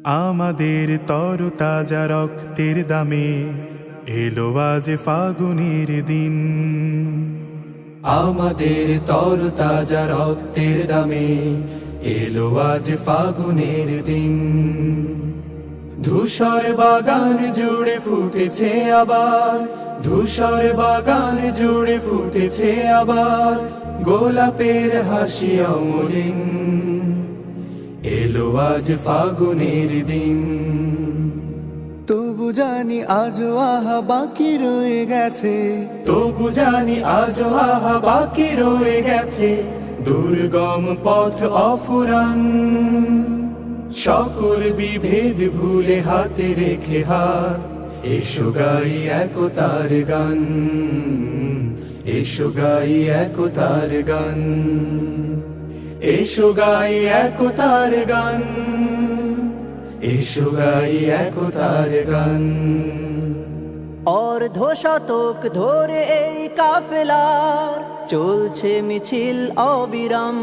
আমাদের তরতাজা রক্তের দামে এলো আজ ফাগুনের দিন। আমাদের তরতাজা রক্তের দামে এলো আজ ফাগুনের দিন। ধূসর বাগান জুড়ে ফুটেছে আবার, ধূসর বাগান জুড়ে ফুটেছে আবার গোলাপের হাসি অমলিন। এলো আজ ফাগুনের দিন। তবু জানি আজও আহা বাকি রয়ে গেছে, তবু জানি আজও আহা বাকি রয়ে গেছে দুর্গম পথ অফুরান। সকল বিভেদ ভুলে হাতে রেখে হাত, এসো গাই একতার গান, এসো গাই একতার গান, এসো গাই একতার গান, এসো গাই একতার গান। অর্ধ শতক ধরে এই কাফেলার চলছে মিছিল অবিরাম।